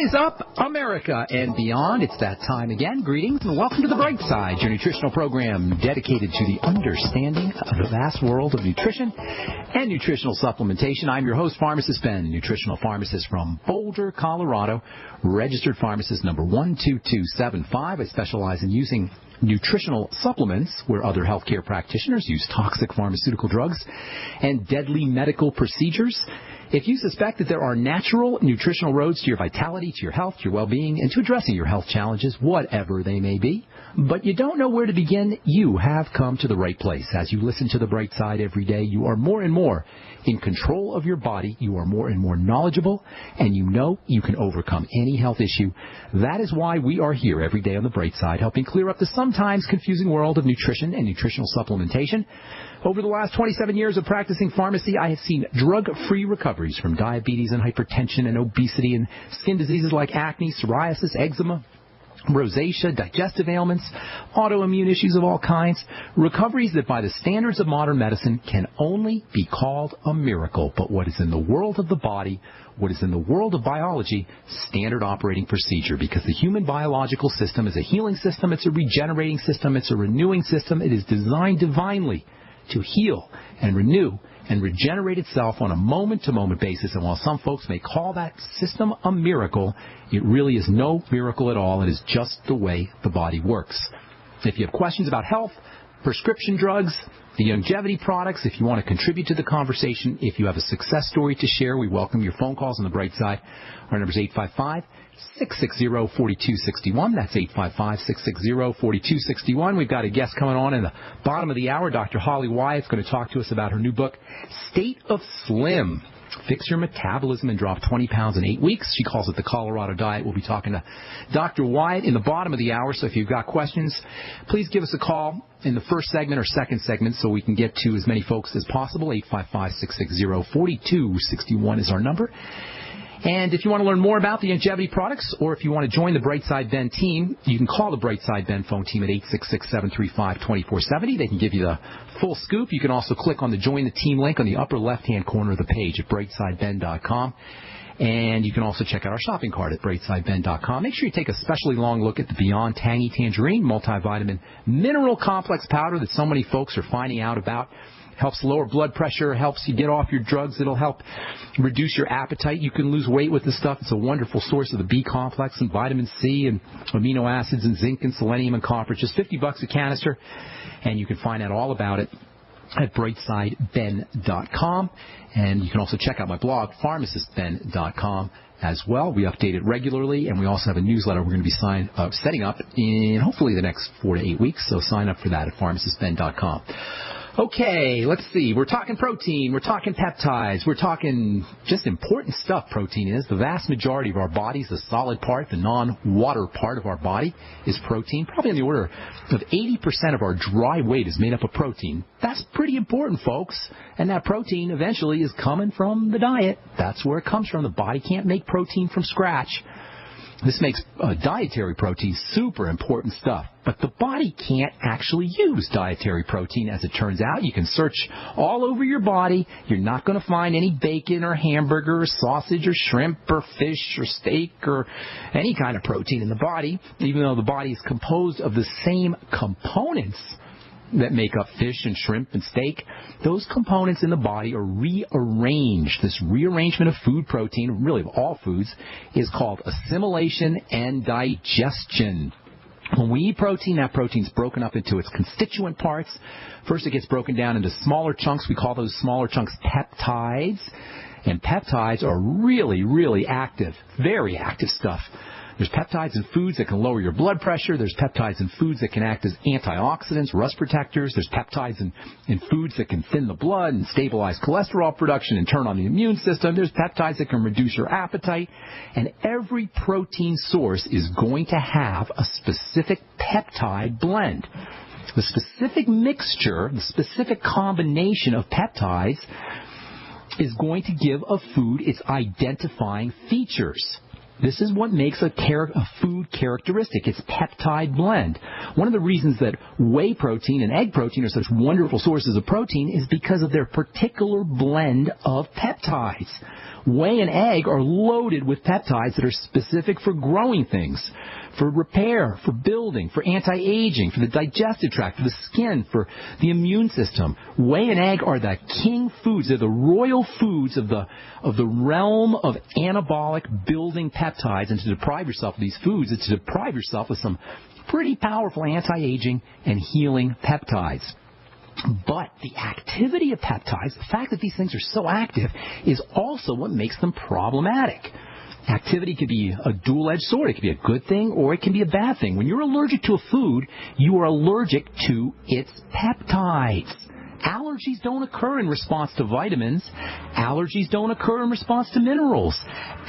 is up, America and beyond? It's that time again. Greetings and welcome to The Bright Side, your nutritional program dedicated to the understanding of the vast world of nutrition and nutritional supplementation. I'm your host, Pharmacist Ben, nutritional pharmacist from Boulder, Colorado, registered pharmacist number 12275. I specialize in using nutritional supplements where other healthcare practitioners use toxic pharmaceutical drugs and deadly medical procedures. If you suspect that there are natural nutritional roads to your vitality, to your health, your well-being, and to addressing your health challenges, whatever they may be, but you don't know where to begin, you have come to the right place. As you listen to The Bright Side every day, you are more and more in control of your body, you are more and more knowledgeable, and you know you can overcome any health issue. That is why we are here every day on The Bright Side, helping clear up the sometimes confusing world of nutrition and nutritional supplementation. Over the last 27 years of practicing pharmacy, I have seen drug-free recoveries from diabetes and hypertension and obesity and skin diseases like acne, psoriasis, eczema, rosacea, digestive ailments, autoimmune issues of all kinds, recoveries that by the standards of modern medicine can only be called a miracle. But what is in the world of the body, what is in the world of biology, standard operating procedure, because the human biological system is a healing system, it's a regenerating system, it's a renewing system. It is designed divinely to heal and renew and regenerate itself on a moment-to-moment basis. And while some folks may call that system a miracle, it really is no miracle at all. It is just the way the body works. If you have questions about health, prescription drugs, the longevity products, if you want to contribute to the conversation, if you have a success story to share, we welcome your phone calls on the Bright Side. Our number is 855-660-4261. That's 855-660-4261. We've got a guest coming on in the bottom of the hour. Dr. Holly Wyatt's going to talk to us about her new book, State of Slim. Fix your metabolism and drop 20 pounds in 8 weeks. She calls it the Colorado Diet. We'll be talking to Dr. Wyatt in the bottom of the hour. So if you've got questions, please give us a call in the first segment or second segment so we can get to as many folks as possible. 855-660-4261 is our number. And if you want to learn more about the longevity products, or if you want to join the Bright Side Ben team, you can call the Bright Side Ben phone team at 866-735-2470. They can give you the full scoop. You can also click on the Join the Team link on the upper left-hand corner of the page at brightsideben.com. And you can also check out our shopping cart at brightsideben.com. Make sure you take a specially long look at the Beyond Tangy Tangerine multivitamin mineral complex powder that so many folks are finding out about. Helps lower blood pressure, helps you get off your drugs. It'll help reduce your appetite. You can lose weight with this stuff. It's a wonderful source of the B complex and vitamin C and amino acids and zinc and selenium and copper. Just $50 a canister, and you can find out all about it at brightsideben.com. And you can also check out my blog, pharmacistben.com, as well. We update it regularly, and we also have a newsletter we're going to be setting up in hopefully the next 4 to 8 weeks. So sign up for that at pharmacistben.com. Okay, let's see. We're talking protein. We're talking peptides. We're talking just important stuff, protein is. The vast majority of our bodies, the solid part, the non-water part of our body is protein. Probably in the order of 80% of our dry weight is made up of protein. That's pretty important, folks. And that protein eventually is coming from the diet. That's where it comes from. The body can't make protein from scratch. This makes dietary protein super important stuff. But the body can't actually use dietary protein, as it turns out. You can search all over your body. You're not going to find any bacon or hamburger or sausage or shrimp or fish or steak or any kind of protein in the body, even though the body is composed of the same components that make up fish and shrimp and steak. Those components in the body are rearranged. This rearrangement of food protein, really of all foods, is called assimilation and digestion. When we eat protein, that protein's broken up into its constituent parts. First, it gets broken down into smaller chunks. We call those smaller chunks peptides. And peptides are really, really active, very active stuff. There's peptides in foods that can lower your blood pressure. There's peptides in foods that can act as antioxidants, rust protectors. There's peptides in foods that can thin the blood and stabilize cholesterol production and turn on the immune system. There's peptides that can reduce your appetite. And every protein source is going to have a specific peptide blend. The specific mixture, the specific combination of peptides is going to give a food its identifying features. This is what makes a food characteristic. It's peptide blend. One of the reasons that whey protein and egg protein are such wonderful sources of protein is because of their particular blend of peptides. Whey and egg are loaded with peptides that are specific for growing things, for repair, for building, for anti-aging, for the digestive tract, for the skin, for the immune system. Whey and egg are the king foods. They're the royal foods of the realm of anabolic building peptides. And to deprive yourself of these foods is to deprive yourself of some pretty powerful anti-aging and healing peptides. But the activity of peptides, the fact that these things are so active, is also what makes them problematic. Activity could be a dual-edged sword. It could be a good thing or it can be a bad thing. When you're allergic to a food, you are allergic to its peptides. Allergies don't occur in response to vitamins. Allergies don't occur in response to minerals.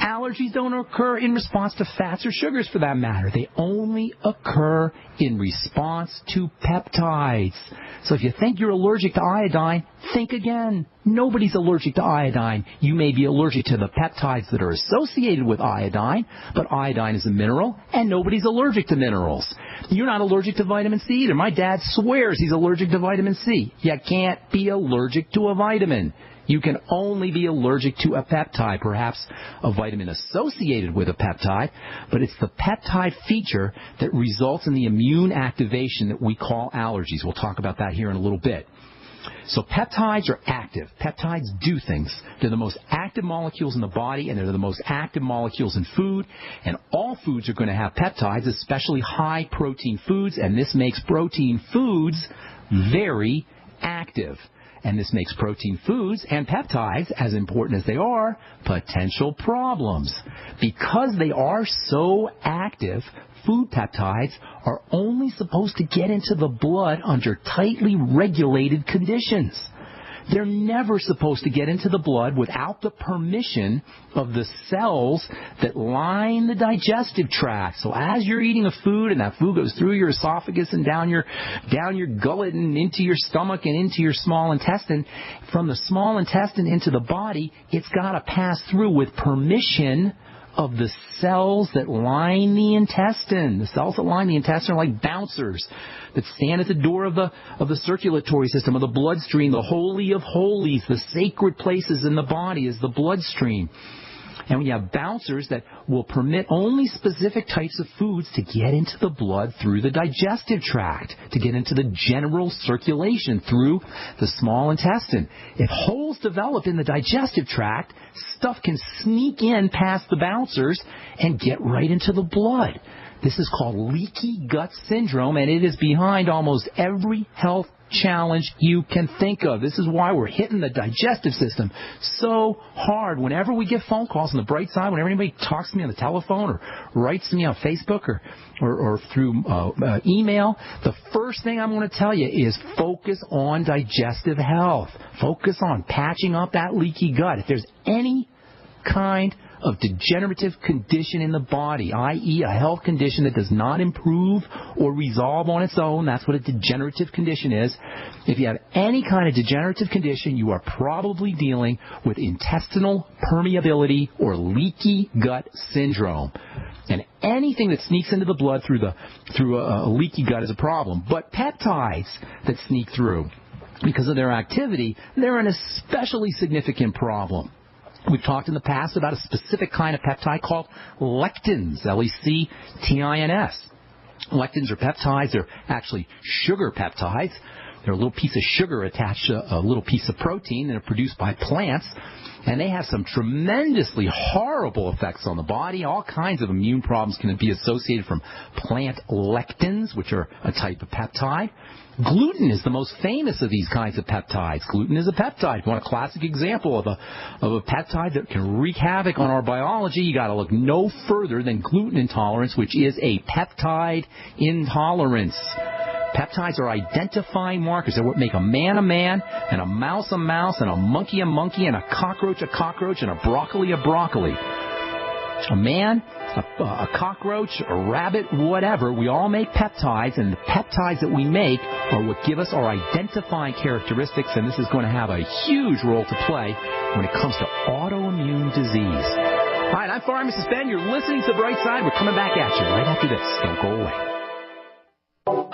Allergies don't occur in response to fats or sugars, for that matter. They only occur in response to peptides. So if you think you're allergic to iodine, think again. Nobody's allergic to iodine. You may be allergic to the peptides that are associated with iodine, but iodine is a mineral, and nobody's allergic to minerals. You're not allergic to vitamin C either. My dad swears he's allergic to vitamin C. You can't be allergic to a vitamin. You can only be allergic to a peptide, perhaps a vitamin associated with a peptide, but it's the peptide feature that results in the immune activation that we call allergies. We'll talk about that here in a little bit. So peptides are active. Peptides do things. They're the most active molecules in the body, and they're the most active molecules in food. And all foods are going to have peptides, especially high-protein foods, and this makes protein foods very active. And this makes protein foods and peptides, as important as they are, potential problems. Because they are so active, food peptides are only supposed to get into the blood under tightly regulated conditions. They're never supposed to get into the blood without the permission of the cells that line the digestive tract. So as you're eating a food and that food goes through your esophagus and down your gullet and into your stomach and into your small intestine, from the small intestine into the body, it's got to pass through with permission of the cells that line the intestine. The cells that line the intestine are like bouncers that stand at the door of the circulatory system, of the bloodstream. The holy of holies, the sacred places in the body is the bloodstream. And we have bouncers that will permit only specific types of foods to get into the blood through the digestive tract, to get into the general circulation through the small intestine. If holes develop in the digestive tract, stuff can sneak in past the bouncers and get right into the blood. This is called leaky gut syndrome, and it is behind almost every health challenge you can think of. This is why we're hitting the digestive system so hard. Whenever we get phone calls on the bright side, whenever anybody talks to me on the telephone or writes to me on Facebook or through email, the first thing I'm going to tell you is focus on digestive health. Focus on patching up that leaky gut. If there's any kind of degenerative condition in the body, i.e. a health condition that does not improve or resolve on its own, that's what a degenerative condition is. If you have any kind of degenerative condition, you are probably dealing with intestinal permeability or leaky gut syndrome. And anything that sneaks into the blood through a leaky gut is a problem. But peptides that sneak through, because of their activity, they're an especially significant problem. We've talked in the past about a specific kind of peptide called lectins, L-E-C-T-I-N-S. Lectins are peptides. They're actually sugar peptides. They're a little piece of sugar attached to a little piece of protein that are produced by plants. And they have some tremendously horrible effects on the body. All kinds of immune problems can be associated from plant lectins, which are a type of peptide. Gluten is the most famous of these kinds of peptides. Gluten is a peptide. If you want a classic example of a peptide that can wreak havoc on our biology, you got to look no further than gluten intolerance, which is a peptide intolerance. Peptides are identifying markers. They're what make a man, and a mouse, and a monkey, and a cockroach, and a broccoli. A man, a cockroach, a rabbit, whatever, we all make peptides, and the peptides that we make are what give us our identifying characteristics, and this is going to have a huge role to play when it comes to autoimmune disease. All right, I'm Pharmacist Ben. You're listening to The Bright Side. We're coming back at you right after this. Don't go away.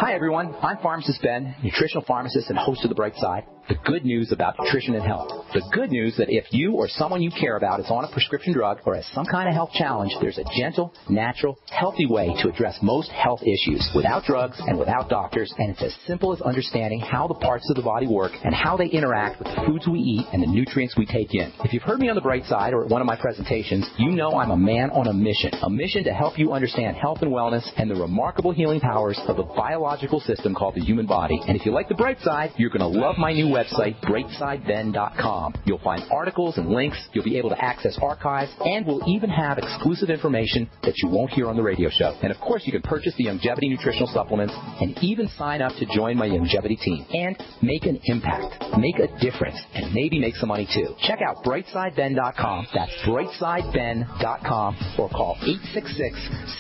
Hi, everyone. I'm Pharmacist Ben, nutritional pharmacist and host of The Bright Side. The good news about nutrition and health. The good news that if you or someone you care about is on a prescription drug or has some kind of health challenge, there's a gentle, natural, healthy way to address most health issues without drugs and without doctors, and it's as simple as understanding how the parts of the body work and how they interact with the foods we eat and the nutrients we take in. If you've heard me on The Bright Side or at one of my presentations, you know I'm a man on a mission to help you understand health and wellness and the remarkable healing powers of the biological system called the human body. And if you like The Bright Side, you're going to love my new website, brightsideben.com. You'll find articles and links, you'll be able to access archives, and we'll even have exclusive information that you won't hear on the radio show. And of course, you can purchase the Longevity nutritional supplements and even sign up to join my Longevity team and make an impact, make a difference, and maybe make some money too. Check out brightsideben.com. That's brightsideben.com, or call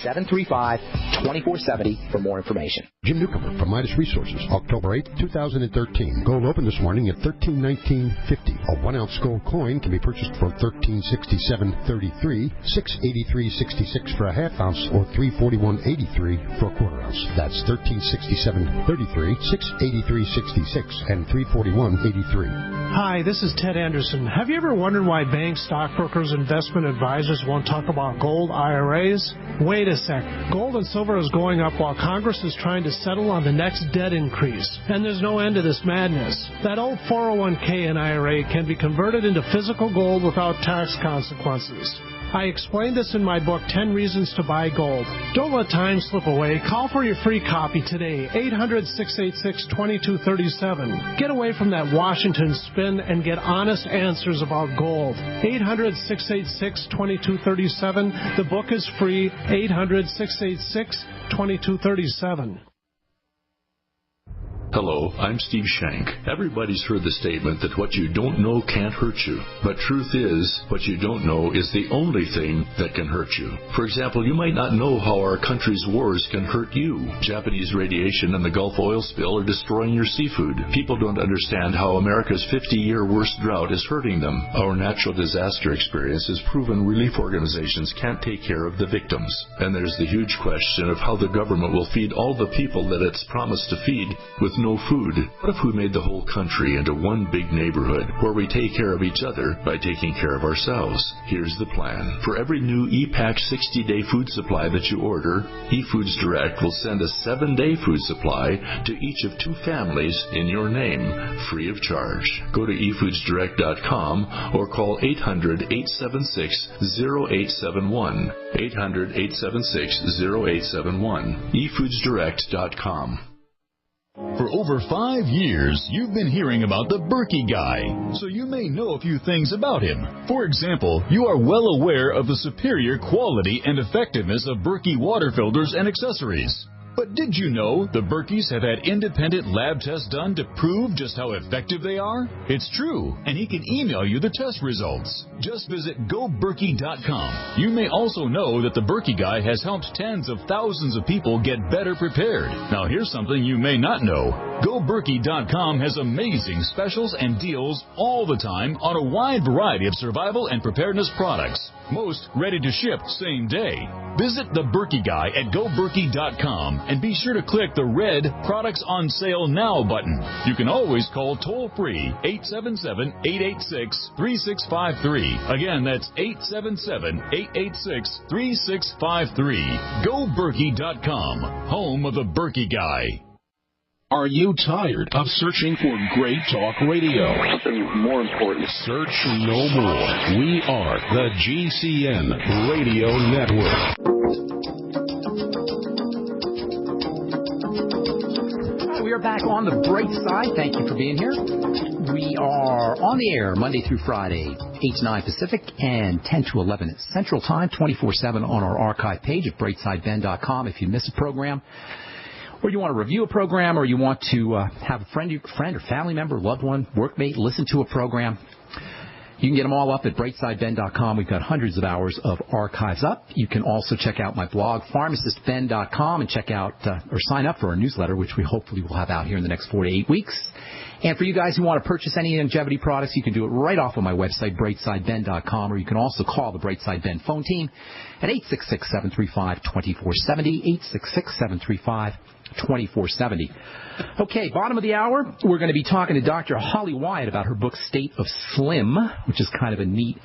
866-735-2470 for more information. Jim Newcomer from Midas Resources, October 8, 2013. Gold opened this morning at $13.19.50. A 1-ounce gold coin can be purchased for $13.67.33, $6.83.66 for a half ounce, or $3.41.83 for a quarter ounce. That's $13.67.33, $6.83.66, and $3.41.83. Hi, this is Ted Anderson. Have you ever wondered why banks, stockbrokers, investment advisors won't talk about gold IRAs? Wait a sec. Gold and silver is going up while Congress is trying to settle on the next debt increase. And there's no end to this madness. That old 401k and IRA can be converted into physical gold without tax consequences. I explained this in my book, 10 Reasons to Buy Gold. Don't let time slip away. Call for your free copy today, 800-686-2237. Get away from that Washington spin and get honest answers about gold. 800-686-2237. The book is free, 800-686-2237. Hello, I'm Steve Shank. Everybody's heard the statement that what you don't know can't hurt you. But truth is, what you don't know is the only thing that can hurt you. For example, you might not know how our country's wars can hurt you. Japanese radiation and the Gulf oil spill are destroying your seafood. People don't understand how America's 50-year worst drought is hurting them. Our natural disaster experience has proven relief organizations can't take care of the victims. And there's the huge question of how the government will feed all the people that it's promised to feed with no food. What if we made the whole country into one big neighborhood where we take care of each other by taking care of ourselves? Here's the plan. For every new ePack 60-day food supply that you order, eFoods Direct will send a 7-day food supply to each of 2 families in your name, free of charge. Go to efoodsdirect.com or call 800-876-0871. 800-876-0871. efoodsdirect.com. For over 5 years, you've been hearing about the Berkey Guy, so you may know a few things about him. For example, you are well aware of the superior quality and effectiveness of Berkey water filters and accessories. But did you know the Berkeys have had independent lab tests done to prove just how effective they are? It's true, and he can email you the test results. Just visit GoBerkey.com. You may also know that the Berkey Guy has helped tens of thousands of people get better prepared. Now here's something you may not know. GoBerkey.com has amazing specials and deals all the time on a wide variety of survival and preparedness products. Most ready to ship same day. Visit the Berkey Guy at GoBerkey.com and be sure to click the red Products on Sale Now button. You can always call toll-free 877-886-3653. Again, that's 877-886-3653. GoBerkey.com, home of the Berkey Guy. Are you tired of searching for great talk radio? Something more important. Search no more. We are the GCN Radio Network. We are back on the bright side. Thank you for being here. We are on the air Monday through Friday, 8 to 9 Pacific and 10 to 11 Central Time, 24/7 on our archive page at brightsideben.com. If you miss a program, or you want to review a program, or you want to have a friend or family member, loved one, workmate listen to a program, you can get them all up at brightsideben.com. We've got hundreds of hours of archives up. You can also check out my blog, pharmacistben.com, and check out or sign up for our newsletter, which we hopefully will have out here in the next 4 to 8 weeks. And for you guys who want to purchase any longevity products, you can do it right off of my website, brightsideben.com, or you can also call the Brightside Ben phone team at 866-735-2470, 866-735-2470. Okay, bottom of the hour, we're going to be talking to Dr. Holly Wyatt about her book, State of Slim, which is kind of a neat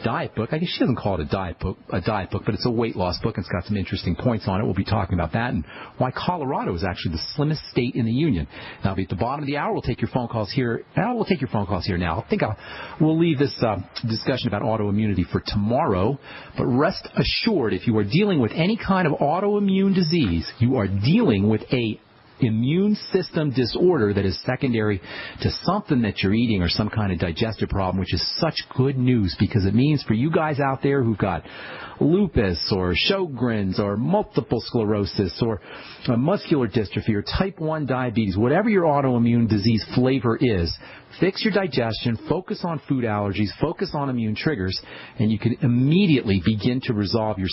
diet book. I guess she doesn't call it a diet book, but it's a weight loss book, and it's got some interesting points on it. We'll be talking about that and why Colorado is actually the slimmest state in the union. Now, at the bottom of the hour, we'll take your phone calls here. We'll take your phone calls here now. I think we'll leave this discussion about autoimmunity for tomorrow, but rest assured, if you are dealing with any kind of autoimmune disease, you are dealing with a immune system disorder that is secondary to something that you're eating or some kind of digestive problem, which is such good news because it means for you guys out there who've got lupus or Sjogren's or multiple sclerosis or muscular dystrophy or type 1 diabetes, whatever your autoimmune disease flavor is, fix your digestion, focus on food allergies, focus on immune triggers, and you can immediately begin to resolve your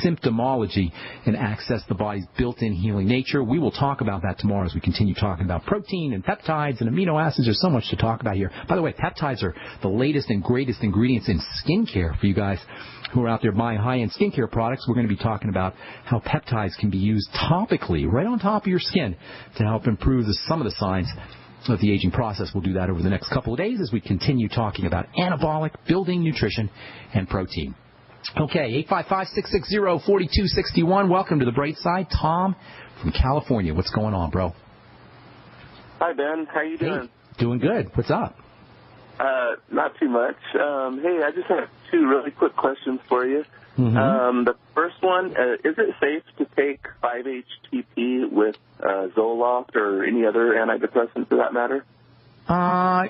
symptomology and access the body's built-in healing nature. We will talk about that tomorrow as we continue talking about protein and peptides and amino acids. There's so much to talk about here. By the way, peptides are the latest and greatest ingredients in skincare for you guys who are out there buying high-end skincare products. We're going to be talking about how peptides can be used topically right on top of your skin to help improve some of the signs of the aging process. We'll do that over the next couple of days as we continue talking about anabolic, building nutrition, and protein. Okay, 855-660-4261. Welcome to the Bright Side. Tom from California. What's going on, bro? Hi, Ben. How you doing? Hey, doing good. What's up? Not too much. Hey, I just have two really quick questions for you. Mm-hmm. The first one, is it safe to take 5-HTP with Zoloft or any other antidepressant for that matter?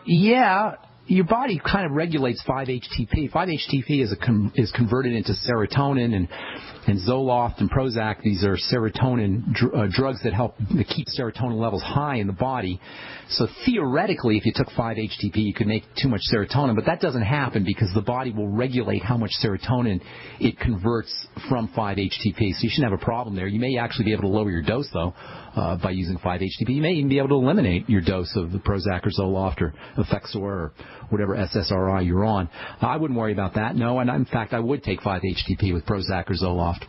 Yeah. Your body kind of regulates 5-HTP. 5-HTP is converted into serotonin, and Zoloft and Prozac, these are serotonin drugs that help keep serotonin levels high in the body. So theoretically, if you took 5-HTP, you could make too much serotonin, but that doesn't happen because the body will regulate how much serotonin it converts from 5-HTP. So you shouldn't have a problem there. You may actually be able to lower your dose, though, by using 5-HTP. You may even be able to eliminate your dose of the Prozac or Zoloft or Effexor or whatever SSRI you're on. I wouldn't worry about that, no, and in fact, I would take 5-HTP with Prozac or Zoloft.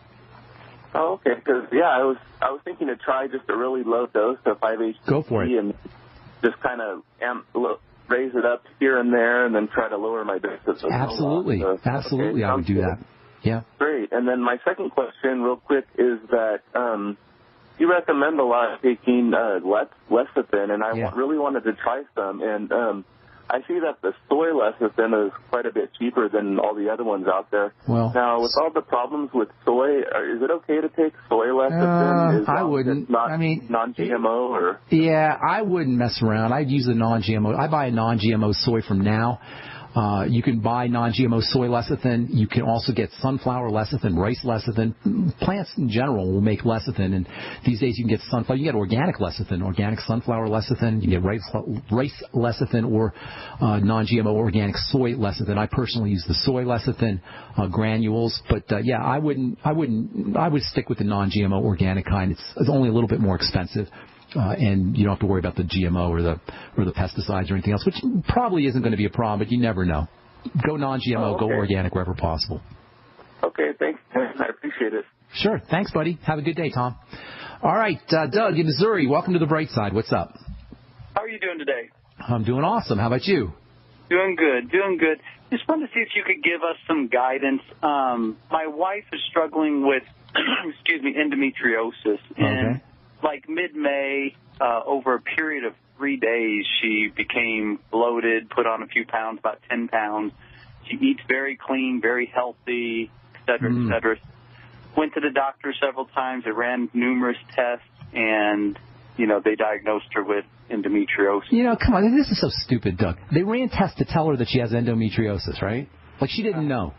Oh, okay, because, I was thinking to try just a really low dose of 5-HTP. Go for it. And just kind of raise it up here and there and then try to lower my dose of Zoloft. Absolutely, absolutely, okay, I would do that. Yeah. Great, and then my second question real quick is that you recommend a lot of taking lecithin, and I really wanted to try some, and I see that the soy lecithin is quite a bit cheaper than all the other ones out there. Well, now, with all the problems with soy, is it okay to take soy lecithin? I wouldn't. Non-GMO or? Yeah, I wouldn't mess around. I'd use a non-GMO. I buy a non-GMO soy from Now. You can buy non-GMO soy lecithin. You can also get sunflower lecithin, rice lecithin. Plants in general will make lecithin, and these days you can get sunflower. You get organic lecithin, organic sunflower lecithin. You can get rice lecithin or non-GMO organic soy lecithin. I personally use the soy lecithin granules, but I would stick with the non-GMO organic kind. It's only a little bit more expensive. And you don't have to worry about the GMO or the pesticides or anything else, which probably isn't going to be a problem, but you never know. Go non-GMO, Go organic wherever possible. Okay, thanks. I appreciate it. Sure. Thanks, buddy. Have a good day, Tom. All right, Doug in Missouri, welcome to the Bright Side. What's up? How are you doing today? I'm doing awesome. How about you? Doing good. Just wanted to see if you could give us some guidance. My wife is struggling with, endometriosis. And like mid-May, over a period of 3 days, she became bloated, put on a few pounds, about 10 pounds. She eats very clean, very healthy, et cetera, et cetera. Went to the doctor several times. They ran numerous tests, and, they diagnosed her with endometriosis. Come on, this is so stupid, Doug. They ran tests to tell her that she has endometriosis, right? Like she didn't know.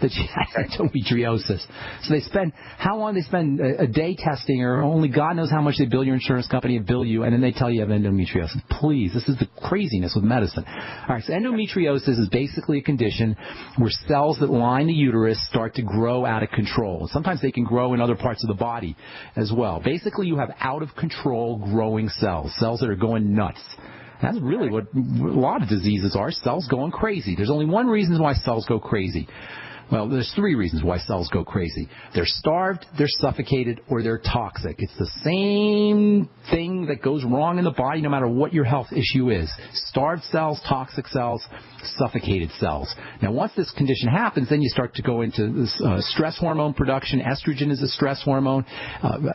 that she had endometriosis. So they spend, how long they spend a day testing her, only God knows how much they bill your insurance company and bill you, and then they tell you have endometriosis. Please, this is the craziness with medicine. All right, so endometriosis is basically a condition where cells that line the uterus start to grow out of control. Sometimes they can grow in other parts of the body as well. Basically, you have out-of-control growing cells that are going nuts. That's really what a lot of diseases are, cells going crazy. There's only one reason why cells go crazy. Well, there's three reasons why cells go crazy. They're starved, they're suffocated, or they're toxic. It's the same thing that goes wrong in the body no matter what your health issue is. Starved cells, toxic cells, suffocated cells. Now, once this condition happens, then you start to go into this stress hormone production. Estrogen is a stress hormone.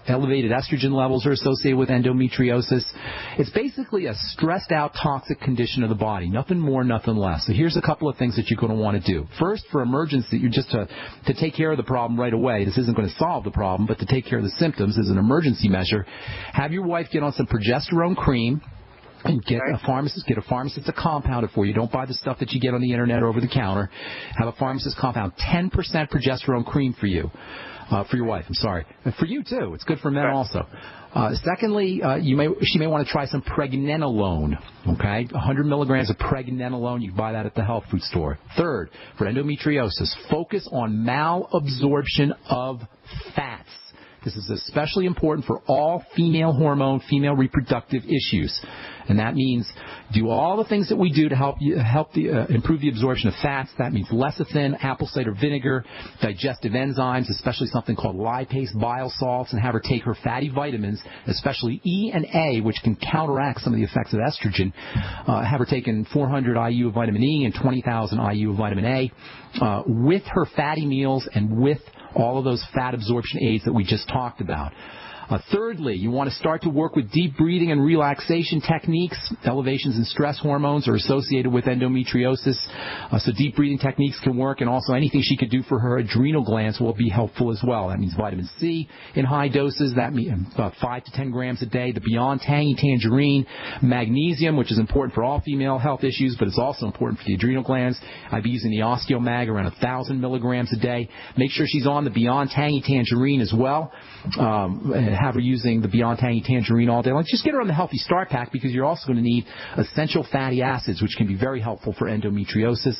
Elevated estrogen levels are associated with endometriosis. It's basically a stressed out, toxic condition of the body. Nothing more, nothing less. So here's a couple of things that you're going to want to do. First, for emergency, you're just to take care of the problem right away. This isn't going to solve the problem, but to take care of the symptoms is an emergency measure. Have your wife get on some progesterone cream. And get a pharmacist to compound it for you. Don't buy the stuff that you get on the internet or over the counter. Have a pharmacist compound 10% progesterone cream for you. For your wife, I'm sorry. And for you, too. It's good for men also. Secondly, she may want to try some pregnenolone, okay? 100 milligrams of pregnenolone. You can buy that at the health food store. Third, for endometriosis, focus on malabsorption of fats. This is especially important for all female hormone, female reproductive issues. And that means do all the things that we do to help improve the absorption of fats. That means lecithin, apple cider vinegar, digestive enzymes, especially something called lipase, bile salts, and have her take her fatty vitamins, especially E and A, which can counteract some of the effects of estrogen. Have her taking 400 IU of vitamin E and 20,000 IU of vitamin A with her fatty meals and with all of those fat absorption aids that we just talked about. Thirdly, you want to start to work with deep breathing and relaxation techniques. Elevations in stress hormones are associated with endometriosis, so deep breathing techniques can work, and also anything she could do for her adrenal glands will be helpful as well. That means vitamin C in high doses, that means 5 to 10 grams a day. The Beyond Tangy Tangerine, magnesium, which is important for all female health issues, but it's also important for the adrenal glands. I'd be using the OsteoMag around 1,000 milligrams a day. Make sure she's on the Beyond Tangy Tangerine as well. Have her using the Beyond Tangy Tangerine all day long. Just get her on the Healthy Start Pack because you're also going to need essential fatty acids, which can be very helpful for endometriosis.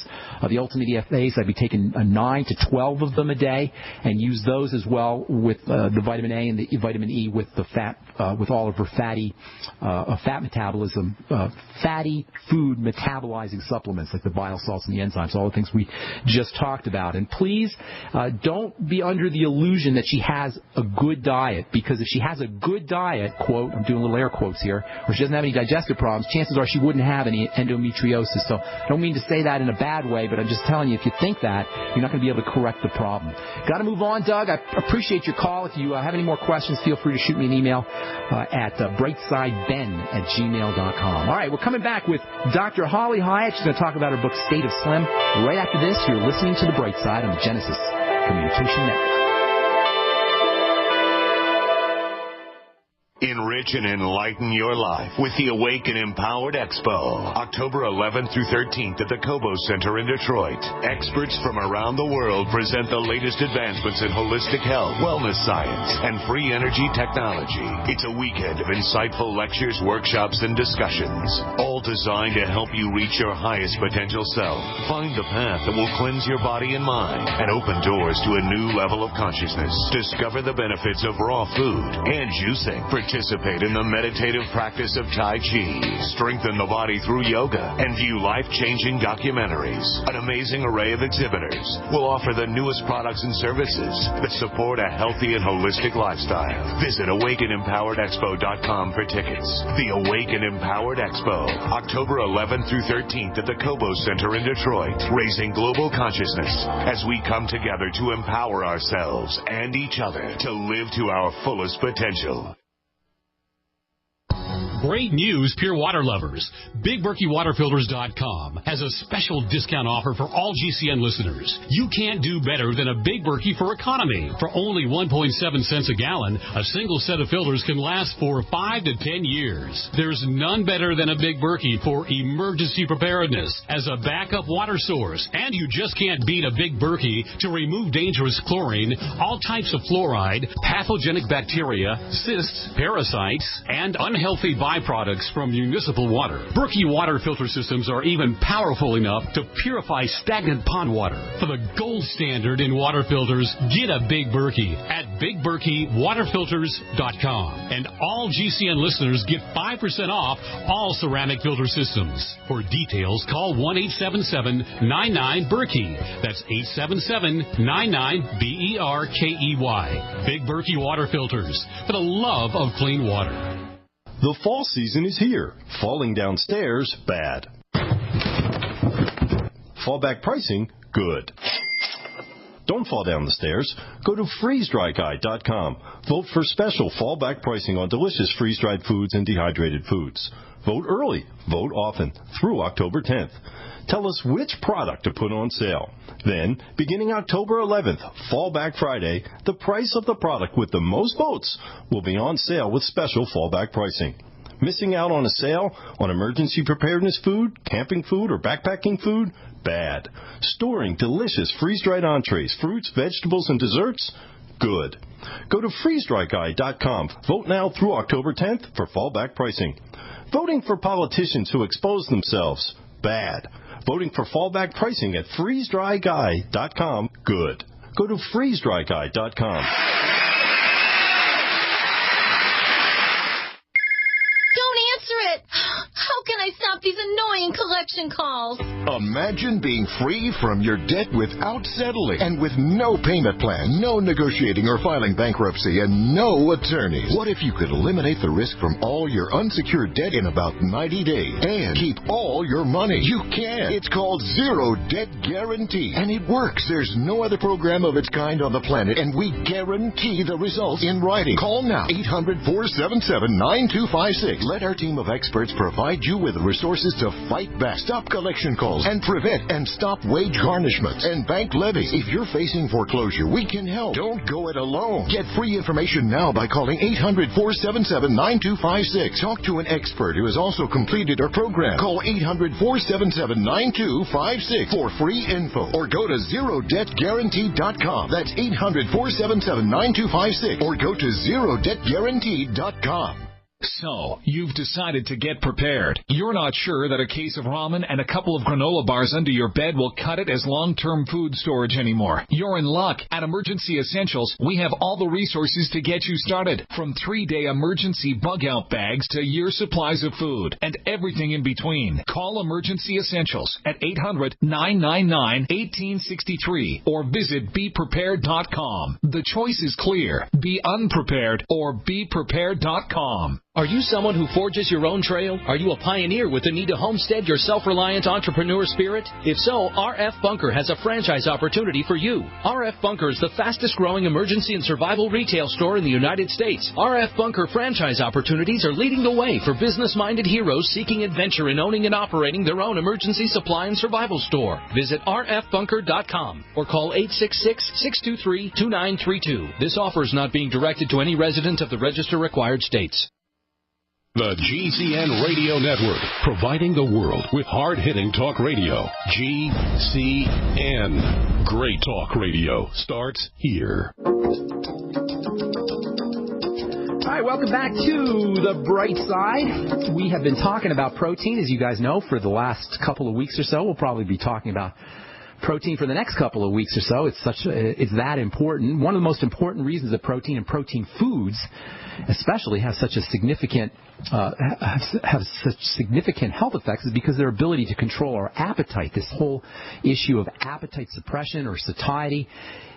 The Ultimate EFAs, I'd be taking 9 to 12 of them a day and use those as well with the vitamin A and the vitamin E with the fat, with all of her fatty fat metabolism, fatty food metabolizing supplements like the bile salts and the enzymes, all the things we just talked about. And please don't be under the illusion that she has a good diet, because if she has a good diet, quote, I'm doing little air quotes here, or she doesn't have any digestive problems, chances are she wouldn't have any endometriosis. So I don't mean to say that in a bad way, but I'm just telling you, if you think that, you're not going to be able to correct the problem. Got to move on, Doug. I appreciate your call. If you have any more questions, feel free to shoot me an email at brightsideben@gmail.com. All right, we're coming back with Dr. Holly Hyatt. She's going to talk about her book, State of Slim. Right after this, you're listening to The Bright Side on the Genesis Communication Network. Enrich and enlighten your life with the Awake and Empowered Expo, October 11th through 13th at the Cobo Center in Detroit. Experts from around the world present the latest advancements in holistic health, wellness science, and free energy technology. It's a weekend of insightful lectures, workshops, and discussions, all designed to help you reach your highest potential self. Find the path that will cleanse your body and mind and open doors to a new level of consciousness. Discover the benefits of raw food and juicing. Participate in the meditative practice of Tai Chi, strengthen the body through yoga, and view life-changing documentaries. An amazing array of exhibitors will offer the newest products and services that support a healthy and holistic lifestyle. Visit AwakenEmpoweredExpo.com for tickets. The Awaken Empowered Expo, October 11th through 13th at the Cobo Center in Detroit, raising global consciousness as we come together to empower ourselves and each other to live to our fullest potential. Great news, pure water lovers. BigBerkeyWaterFilters.com has a special discount offer for all GCN listeners. You can't do better than a Big Berkey for economy. For only 1.7 cents a gallon, a single set of filters can last for 5 to 10 years. There's none better than a Big Berkey for emergency preparedness as a backup water source. And you just can't beat a Big Berkey to remove dangerous chlorine, all types of fluoride, pathogenic bacteria, cysts, parasites, and unhealthy byproducts from municipal water. Berkey water filter systems are even powerful enough to purify stagnant pond water. For the gold standard in water filters, get a Big Berkey at BigBerkeyWaterFilters.com. And all GCN listeners get 5% off all ceramic filter systems. For details, call 1-877-99-BERKEY. That's 877-99-BERKEY. Big Berkey Water Filters, for the love of clean water. The fall season is here. Falling downstairs, bad. Fallback pricing, good. Don't fall down the stairs. Go to freezedryguy.com. Vote for special fallback pricing on delicious freeze-dried foods and dehydrated foods. Vote early. Vote often. Through October 10th. Tell us which product to put on sale. Then, beginning October 11th, Fallback Friday, the price of the product with the most votes will be on sale with special fallback pricing. Missing out on a sale on emergency preparedness food, camping food, or backpacking food? Bad. Storing delicious freeze-dried entrees, fruits, vegetables, and desserts? Good. Go to freezedryguy.com. Vote now through October 10th for fallback pricing. Voting for politicians who expose themselves? Bad. Voting for fallback pricing at freezedryguy.com? Good. Go to freezedryguy.com. How can I stop these annoying collection calls? Imagine being free from your debt without settling and with no payment plan, no negotiating or filing bankruptcy, and no attorneys. What if you could eliminate the risk from all your unsecured debt in about 90 days and keep all your money? You can. It's called Zero Debt Guarantee, and it works. There's no other program of its kind on the planet, and we guarantee the results in writing. Call now, 800-477-9256. Let our team of experts provide you with the resources to fight back, stop collection calls, and prevent and stop wage garnishments and bank levies. If you're facing foreclosure, we can help. Don't go it alone. Get free information now by calling 800-477-9256. Talk to an expert who has also completed our program. Call 800-477-9256 for free info, or go to ZeroDebtGuarantee.com. That's 800-477-9256, or go to ZeroDebtGuarantee.com. So, you've decided to get prepared. You're not sure that a case of ramen and a couple of granola bars under your bed will cut it as long-term food storage anymore. You're in luck. At Emergency Essentials, we have all the resources to get you started. From 3-day emergency bug-out bags to year supplies of food and everything in between. Call Emergency Essentials at 800-999-1863 or visit BePrepared.com. The choice is clear. Be unprepared or BePrepared.com. Are you someone who forges your own trail? Are you a pioneer with the need to homestead your self-reliant entrepreneur spirit? If so, RF Bunker has a franchise opportunity for you. RF Bunker is the fastest-growing emergency and survival retail store in the United States. RF Bunker franchise opportunities are leading the way for business-minded heroes seeking adventure in owning and operating their own emergency supply and survival store. Visit rfbunker.com or call 866-623-2932. This offer is not being directed to any resident of the register-required states. The GCN Radio Network, providing the world with hard-hitting talk radio. GCN. Great talk radio starts here. All right, welcome back to The Bright Side. We have been talking about protein, as you guys know, for the last couple of weeks or so. We'll probably be talking about protein for the next couple of weeks or so. It's that important. One of the most important reasons that protein and protein foods especially have such significant health effects is because their ability to control our appetite. This whole issue of appetite suppression or satiety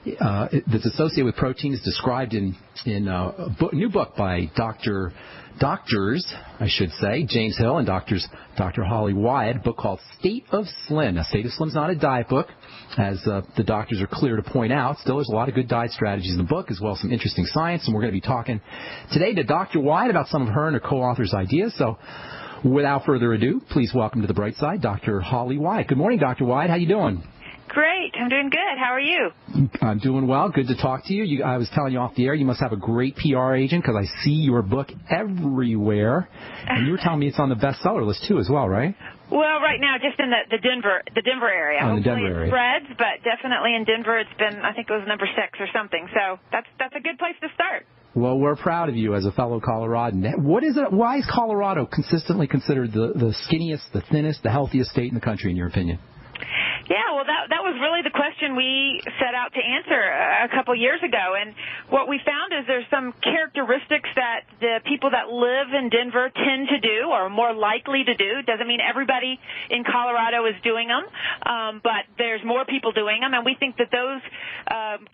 that's associated with protein is described in in a new book by doctors, I should say, James Hill and Dr. Holly Wyatt, a book called State of Slim. Now, State of Slim is not a diet book, as the doctors are clear to point out. Still, there's a lot of good diet strategies in the book, as well as some interesting science, and we're going to be talking today to Dr. Wyatt about some of her and her co-authors' ideas. So, without further ado, please welcome to the bright side, Dr. Holly Wyatt. Good morning, Dr. Wyatt. How you doing? Great. I'm doing good. How are you? I'm doing well. Good to talk to you. I was telling you off the air, you must have a great PR agent because I see your book everywhere. And you were telling me it's on the bestseller list, too, as well, right? Well, right now, just in the Denver area. Oh, the Denver area. It spreads, but definitely in Denver, it's been, I think it was number 6 or something. So that's a good place to start. Well, we're proud of you as a fellow Coloradan. What is it? Why is Colorado consistently considered the skinniest, the thinnest, the healthiest state in the country, in your opinion? Yeah, well, that was really the question we set out to answer a couple years ago. And what we found is there's some characteristics that the people that live in Denver tend to do or are more likely to do. Doesn't mean everybody in Colorado is doing them, but there's more people doing them. And we think that those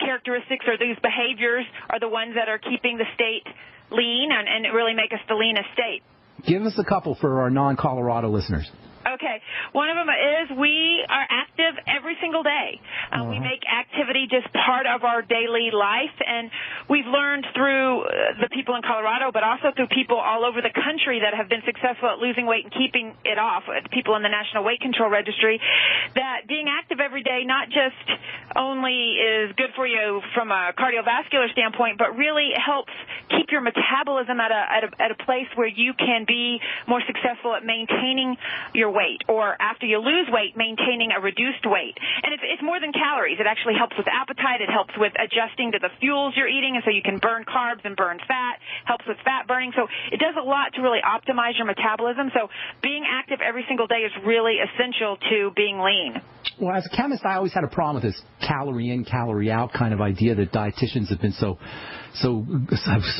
characteristics or these behaviors are the ones that are keeping the state lean and really make us the leanest state. Give us a couple for our non-Colorado listeners. Okay. One of them is we are active every single day. We make activity just part of our daily life, and we've learned through the people in Colorado, but also through people all over the country that have been successful at losing weight and keeping it off, people in the National Weight Control Registry, that being active every day not just only is good for you from a cardiovascular standpoint, but really helps keep your metabolism at a place where you can be more successful at maintaining your weight, or after you lose weight, maintaining a reduced weight. And it's more than calories. It actually helps with appetite. It helps with adjusting to the fuels you're eating, and so you can burn carbs and burn fat. Helps with fat burning. So it does a lot to really optimize your metabolism. So being active every single day is really essential to being lean. Well, as a chemist, I always had a problem with this calorie in, calorie out kind of idea that dietitians have been so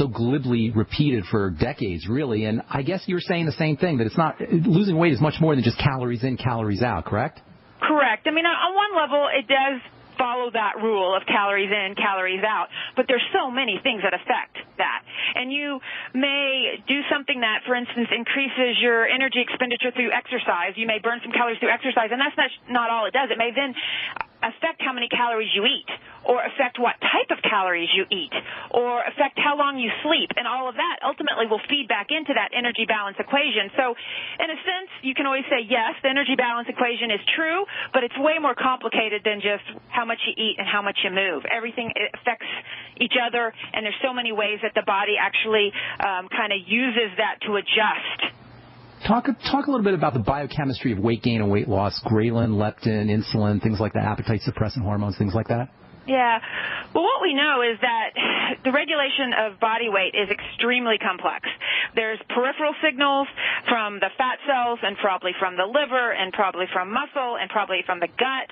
glibly repeated for decades, really. And I guess you're saying the same thing, that it's not, losing weight is much more than just calories in, calories out, correct? Correct. I mean, on one level, it does follow that rule of calories in, calories out, but there's so many things that affect that. And you may do something that, for instance, increases your energy expenditure through exercise. You may burn some calories through exercise, and that's not all it does. It may then affect how many calories you eat, or affect what type of calories you eat, or affect how long you sleep, and all of that ultimately will feed back into that energy balance equation. So in a sense, you can always say, yes, the energy balance equation is true, but it's way more complicated than just how much you eat and how much you move. Everything affects each other, and there's so many ways that the body actually kind of uses that to adjust. Talk a little bit about the biochemistry of weight gain and weight loss, ghrelin, leptin, insulin, things like that, appetite suppressant hormones, things like that. Yeah. Well, what we know is that the regulation of body weight is extremely complex. There's peripheral signals from the fat cells, and probably from the liver, and probably from muscle, and probably from the gut.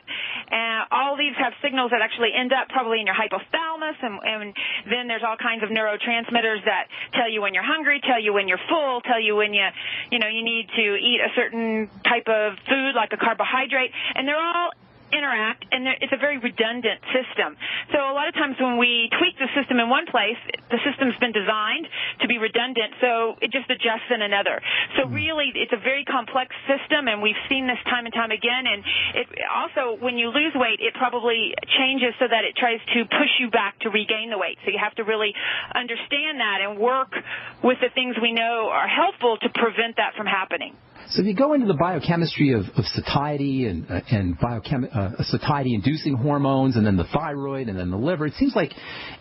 And all these have signals that actually end up probably in your hypothalamus, and then there's all kinds of neurotransmitters that tell you when you're hungry, tell you when you're full, tell you when you need to eat a certain type of food like a carbohydrate, and they're all interact, and it's a very redundant system. So a lot of times when we tweak the system in one place, the system's been designed to be redundant, so it just adjusts in another. So really, it's a very complex system, and we've seen this time and time again. And it also, when you lose weight, it probably changes so that it tries to push you back to regain the weight. So you have to really understand that and work with the things we know are helpful to prevent that from happening. So if you go into the biochemistry of satiety and satiety-inducing hormones, and then the thyroid, and then the liver, it seems like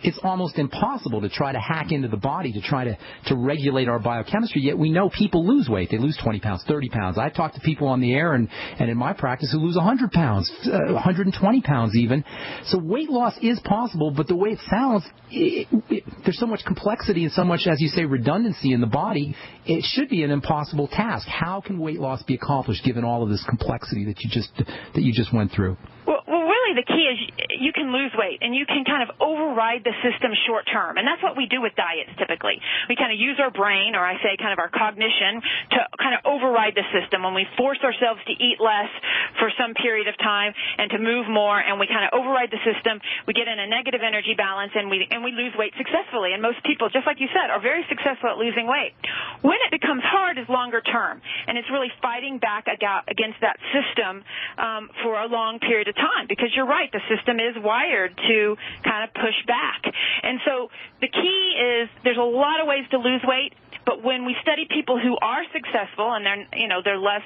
it's almost impossible to try to hack into the body to try to regulate our biochemistry. Yet we know people lose weight. They lose 20 pounds, 30 pounds. I've talked to people on the air and in my practice who lose 100 pounds, 120 pounds even. So weight loss is possible, but the way it sounds, there's so much complexity and so much, as you say, redundancy in the body. It should be an impossible task. How can weight loss be accomplished given all of this complexity that you just went through? Well, really, the key is you can lose weight, and you can kind of override the system short term. And that's what we do with diets typically. We kind of use our brain, or I say kind of our cognition, to kind of override the system. When we force ourselves to eat less for some period of time and to move more, and we kind of override the system, we get in a negative energy balance, and we lose weight successfully. And most people, just like you said, are very successful at losing weight. When it becomes hard is longer term, and it's really fighting back against that system for a long period of time, because you're right, the system is wired to kind of push back. And so the key is there's a lot of ways to lose weight, but when we study people who are successful, and they're less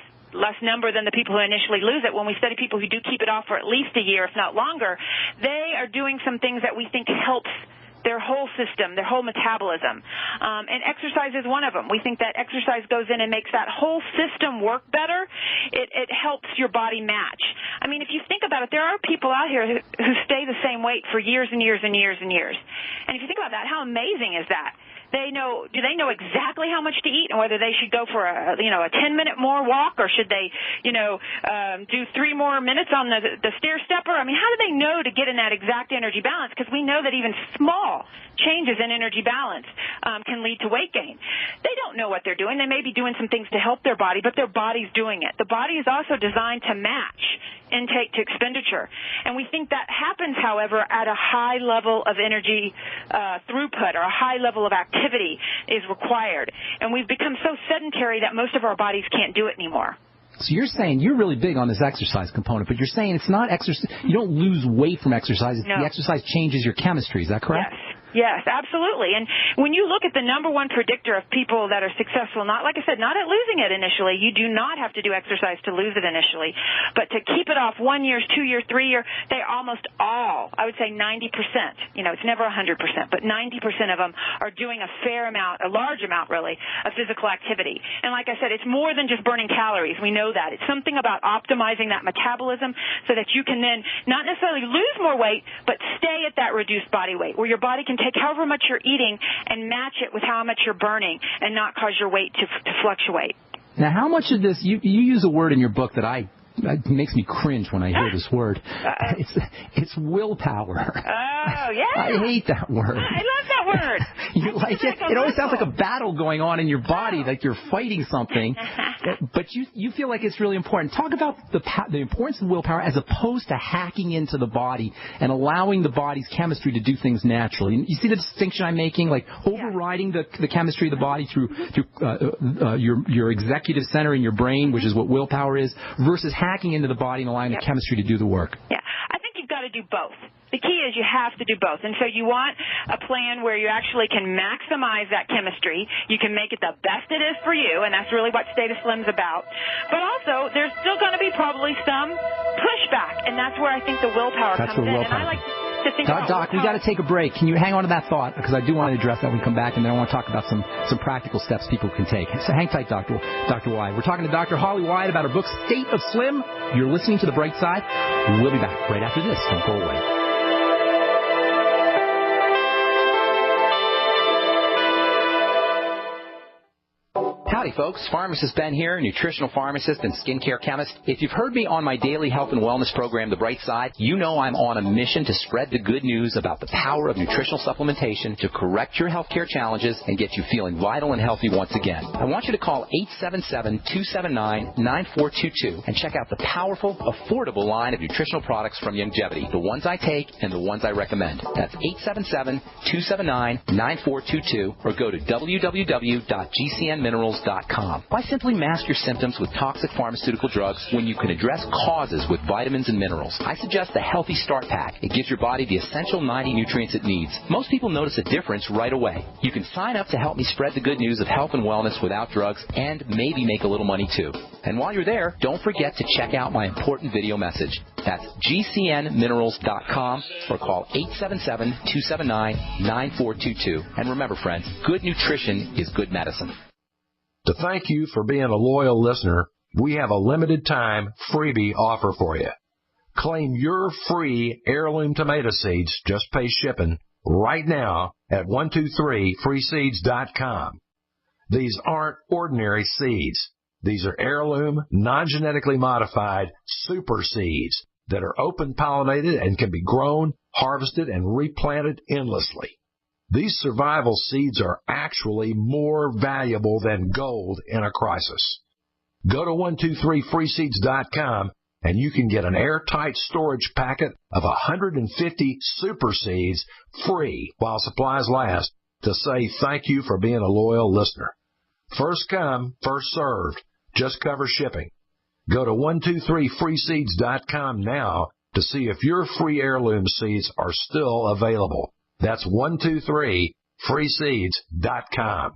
number than the people who initially lose it, when we study people who do keep it off for at least a year, if not longer, they are doing some things that we think helps their whole system, their whole metabolism. And exercise is one of them. We think that exercise goes in and makes that whole system work better. It helps your body match. I mean, if you think about it, there are people out here who stay the same weight for years and years and years and years. And if you think about that, how amazing is that? Do they know exactly how much to eat, and whether they should go for a 10-minute more walk, or should they, do 3 more minutes on the stair stepper? I mean, how do they know to get in that exact energy balance? Because we know that even small changes in energy balance can lead to weight gain. They don't know what they're doing. They may be doing some things to help their body, but their body's doing it. The body is also designed to match intake to expenditure. And we think that happens, however, at a high level of energy throughput, or a high level of activity is required. And we've become so sedentary that most of our bodies can't do it anymore. So you're saying you're really big on this exercise component, but you're saying it's not exercise. You don't lose weight from exercise. No. The exercise changes your chemistry. Is that correct? Yes, absolutely. And when you look at the number one predictor of people that are successful, not, like I said, not at losing it initially, you do not have to do exercise to lose it initially, but to keep it off 1 year, 2 year, 3 year, they almost all, I would say 90%, it's never 100%, but 90% of them are doing a fair amount, a large amount really, of physical activity. And like I said, it's more than just burning calories. We know that. It's something about optimizing that metabolism so that you can then not necessarily lose more weight, but stay at that reduced body weight, where your body can take however much you're eating and match it with how much you're burning and not cause your weight to fluctuate. Now, how much of this, you use a word in your book that it makes me cringe when I hear this word. It's willpower. Oh, yeah. I hate that word. I love that word. You like it? It always sounds like a battle going on in your body, like you're fighting something. But you feel like it's really important. Talk about the importance of willpower as opposed to hacking into the body and allowing the body's chemistry to do things naturally. You see the distinction I'm making? Like overriding the chemistry of the body through your executive center in your brain, which is what willpower is, versus hacking into the body and allowing the chemistry to do the work. Yeah, I think you've got to do both. The key is you have to do both. And so you want a plan where you actually can maximize that chemistry. You can make it the best it is for you, and that's really what Stay to Slim's about. But also, there's still going to be probably some pushback, and that's where I think the willpower comes in. And I like to think about Doc, we got to take a break. Can you hang on to that thought? Because I do want to address that when we come back, and then I want to talk about some practical steps people can take. So hang tight, Dr. Wyatt. We're talking to Dr. Holly Wyatt about her book, State of Slim. You're listening to The Bright Side. We'll be back right after this. Don't go away. Howdy, folks. Pharmacist Ben here, nutritional pharmacist and skincare chemist. If you've heard me on my daily health and wellness program, The Bright Side, you know I'm on a mission to spread the good news about the power of nutritional supplementation to correct your healthcare challenges and get you feeling vital and healthy once again. I want you to call 877-279-9422 and check out the powerful, affordable line of nutritional products from Longevity, the ones I take and the ones I recommend. That's 877-279-9422 or go to www.gcnminerals.com. Why simply mask your symptoms with toxic pharmaceutical drugs when you can address causes with vitamins and minerals? I suggest the Healthy Start Pack. It gives your body the essential 90 nutrients it needs. Most people notice a difference right away. You can sign up to help me spread the good news of health and wellness without drugs and maybe make a little money too. And while you're there, don't forget to check out my important video message. That's gcnminerals.com or call 877-279-9422. And remember, friends, good nutrition is good medicine. To thank you for being a loyal listener, we have a limited time freebie offer for you. Claim your free heirloom tomato seeds, just pay shipping, right now at 123freeseeds.com. These aren't ordinary seeds. These are heirloom, non-genetically modified super seeds that are open pollinated and can be grown, harvested, and replanted endlessly. These survival seeds are actually more valuable than gold in a crisis. Go to 123freeseeds.com and you can get an airtight storage packet of 150 super seeds free while supplies last to say thank you for being a loyal listener. First come, first served. Just cover shipping. Go to 123freeseeds.com now to see if your free heirloom seeds are still available. That's 123freeseeds.com.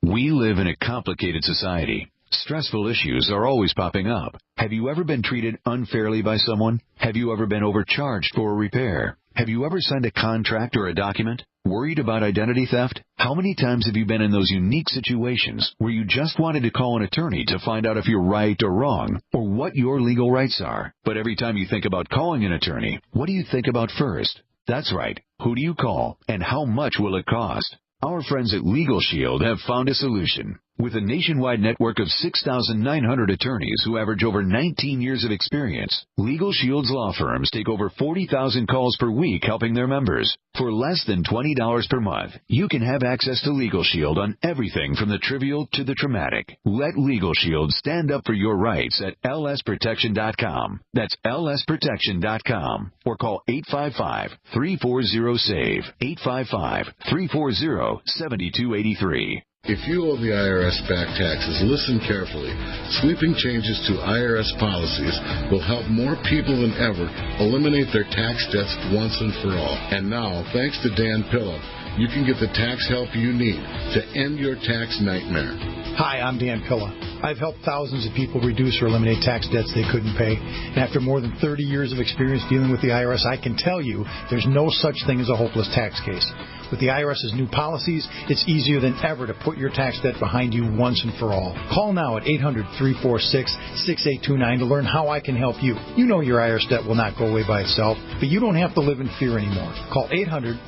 We live in a complicated society. Stressful issues are always popping up. Have you ever been treated unfairly by someone? Have you ever been overcharged for a repair? Have you ever signed a contract or a document? Worried about identity theft? How many times have you been in those unique situations where you just wanted to call an attorney to find out if you're right or wrong, or what your legal rights are? But every time you think about calling an attorney, what do you think about first? That's right. Who do you call, and how much will it cost? Our friends at Legal Shield have found a solution. With a nationwide network of 6,900 attorneys who average over 19 years of experience, Legal Shield's law firms take over 40,000 calls per week helping their members. For less than $20 per month, you can have access to Legal Shield on everything from the trivial to the traumatic. Let Legal Shield stand up for your rights at lsprotection.com. That's lsprotection.com. Or call 855-340-SAVE, 855-340-7283. If you owe the IRS back taxes, listen carefully. Sweeping changes to IRS policies will help more people than ever eliminate their tax debts once and for all. And now, thanks to Dan Pilla, you can get the tax help you need to end your tax nightmare. Hi, I'm Dan Pilla. I've helped thousands of people reduce or eliminate tax debts they couldn't pay. And after more than 30 years of experience dealing with the IRS, I can tell you there's no such thing as a hopeless tax case. With the IRS's new policies, it's easier than ever to put your tax debt behind you once and for all. Call now at 800-346-6829 to learn how I can help you. You know your IRS debt will not go away by itself, but you don't have to live in fear anymore. Call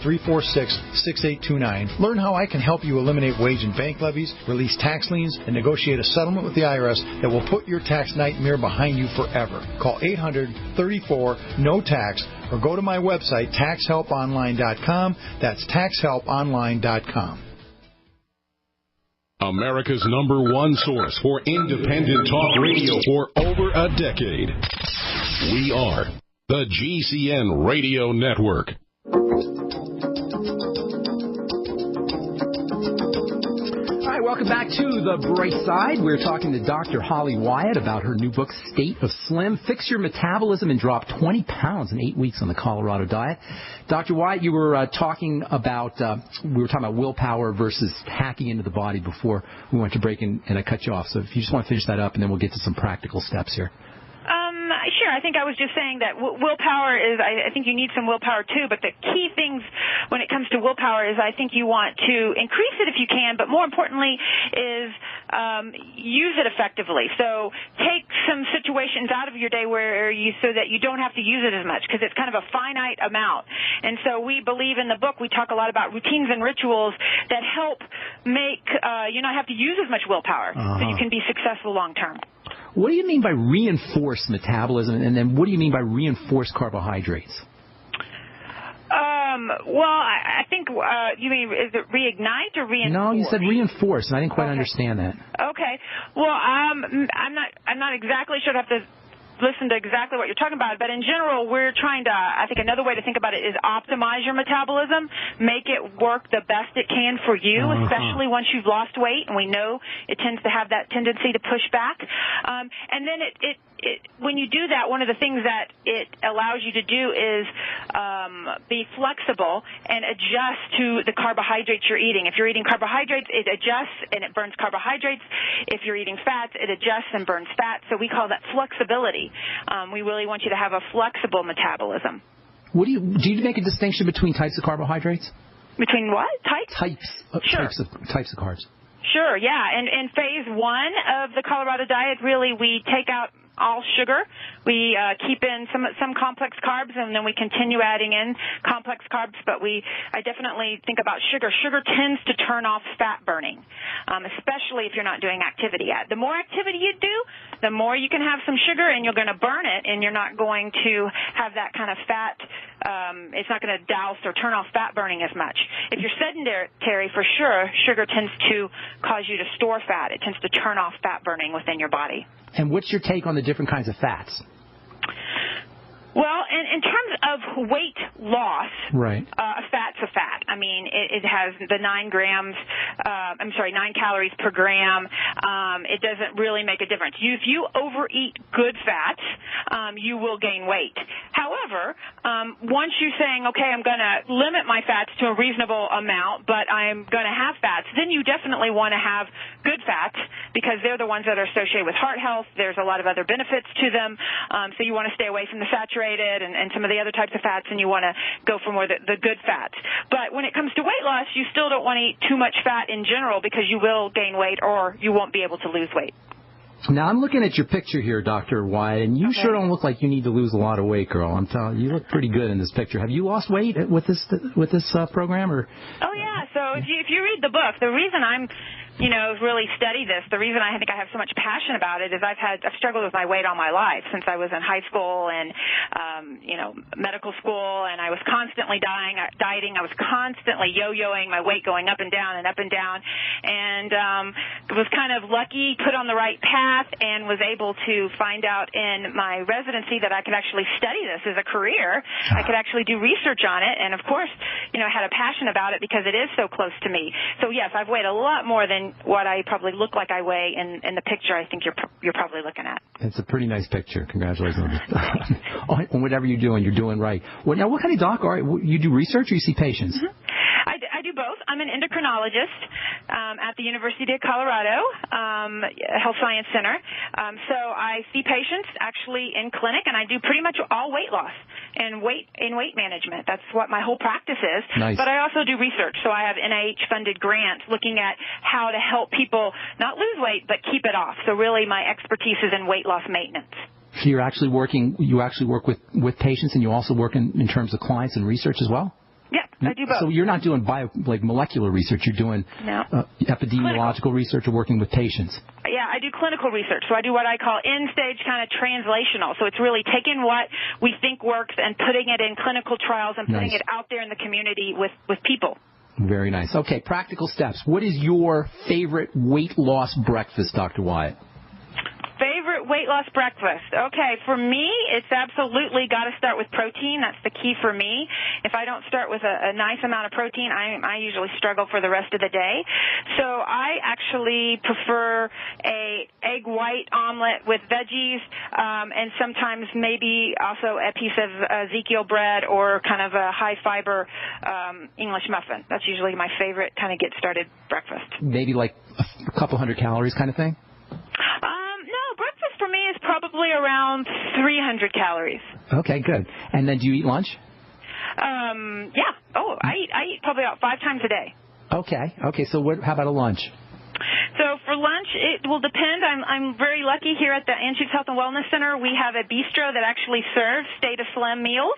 800-346-6829. Learn how I can help you eliminate wage and bank levies, release tax liens, and negotiate a settlement with the IRS that will put your tax nightmare behind you forever. Call 800-34-NO-TAX or go to my website, taxhelponline.com. That's taxhelponline.com. America's #1 source for independent talk radio for over a decade. We are the GCN Radio Network. Welcome back to The Bright Side. We're talking to Dr. Holly Wyatt about her new book, State of Slim. Fix your metabolism and drop 20 pounds in 8 weeks on the Colorado diet. Dr. Wyatt, you were talking about willpower versus hacking into the body before we went to break, and I cut you off. So if you just want to finish that up, and then we'll get to some practical steps here. Sure. I think I was just saying that willpower is, I think you need some willpower too, but the key things when it comes to willpower is I think you want to increase it if you can, but more importantly is use it effectively. So take some situations out of your day so that you don't have to use it as much, because it's kind of a finite amount. And so we believe in the book, we talk a lot about routines and rituals that help make you not have to use as much willpower so you can be successful long term. What do you mean by reinforced metabolism, and then what do you mean by reinforced carbohydrates? Well, I think you mean, is it reignite or reinforce? No, you said reinforce, and I didn't quite understand that. Okay. Well, I'm not exactly sure. I'd have to listen to exactly what you're talking about, but in general, we're trying to, I think another way to think about it is optimize your metabolism, make it work the best it can for you, especially once you've lost weight, and we know it tends to have that tendency to push back. And then when you do that, one of the things that it allows you to do is be flexible and adjust to the carbohydrates you're eating. If you're eating carbohydrates, it adjusts and it burns carbohydrates. If you're eating fats, it adjusts and burns fat. So we call that flexibility. We really want you to have a flexible metabolism. Do you make a distinction between types of carbohydrates? Between what? Types? Types of carbs. Sure, yeah. And in phase 1 of the Colorado diet, really, we take out all sugar. We keep in some complex carbs, and then we continue adding in complex carbs. But I definitely think about sugar. Sugar tends to turn off fat burning, especially if you're not doing activity. The more activity you do, the more you can have some sugar, and you're going to burn it, and you're not going to have that kind of fat. It's not going to douse or turn off fat burning as much. If you're sedentary, for sure, sugar tends to cause you to store fat. It tends to turn off fat burning within your body. And what's your take on the different kinds of fats? Well, in terms of weight loss, right. A fat's a fat. I mean, it has the 9 calories per gram. It doesn't really make a difference. If you overeat good fats, you will gain weight. However, once you're saying, okay, I'm going to limit my fats to a reasonable amount, but I'm going to have fats, then you definitely want to have good fats because they're the ones that are associated with heart health. There's a lot of other benefits to them. So you want to stay away from the saturated and some of the other types of fats, and you want to go for more the good fats. But when it comes to weight loss, you still don't want to eat too much fat in general because you will gain weight or you won't be able to lose weight. Now, I'm looking at your picture here, Dr. Wyatt, and you sure don't look like you need to lose a lot of weight, girl. I'm telling you, you look pretty good in this picture. Have you lost weight with this program? Or? Oh, yeah. So if you read the book, the reason I'm really study this, the reason I think I have so much passion about it is I've struggled with my weight all my life since I was in high school and, medical school, and I was constantly dieting. I was constantly yo-yoing my weight going up and down and up and down, and was kind of lucky, put on the right path, and was able to find out in my residency that I could actually study this as a career. I could actually do research on it, and of course, I had a passion about it because it is so close to me. So yes, I've weighed a lot more than what I probably look like I weigh in the picture I think you're probably looking at. It's a pretty nice picture. Congratulations on whatever you're doing right. Well, now, what kind of doc are you? You do research or you see patients? Mm-hmm. I do both. I'm an endocrinologist at the University of Colorado Health Science Center. So I see patients actually in clinic, and I do pretty much all weight loss and weight management. That's what my whole practice is. Nice. But I also do research. So I have NIH-funded grants looking at how to help people not lose weight but keep it off. So really my expertise is in weight loss maintenance. So you actually work with patients, and you also work in terms of clients and research as well? Yeah, I do both. So you're not doing molecular research. You're doing epidemiological research or working with patients. Yeah, I do clinical research. So I do what I call end-stage kind of translational. So it's really taking what we think works and putting it in clinical trials and putting it out there in the community with people. Very nice. Okay, practical steps. What is your favorite weight loss breakfast, Dr. Wyatt? Favorite weight loss breakfast? Okay, for me, it's absolutely got to start with protein. That's the key for me. If I don't start with a nice amount of protein, I usually struggle for the rest of the day. So I actually prefer a egg white omelet with veggies, and sometimes maybe also a piece of Ezekiel bread or kind of a high fiber English muffin. That's usually my favorite kind of get started breakfast. Maybe like a couple hundred calories kind of thing? Breakfast for me is probably around 300 calories. Okay, good. And then do you eat lunch? Yeah. Oh, I eat probably about 5 times a day. Okay. So how about a lunch? So for lunch, it will depend. I'm very lucky here at the Anschutz Health and Wellness Center. We have a bistro that actually serves Stay to Slim meals.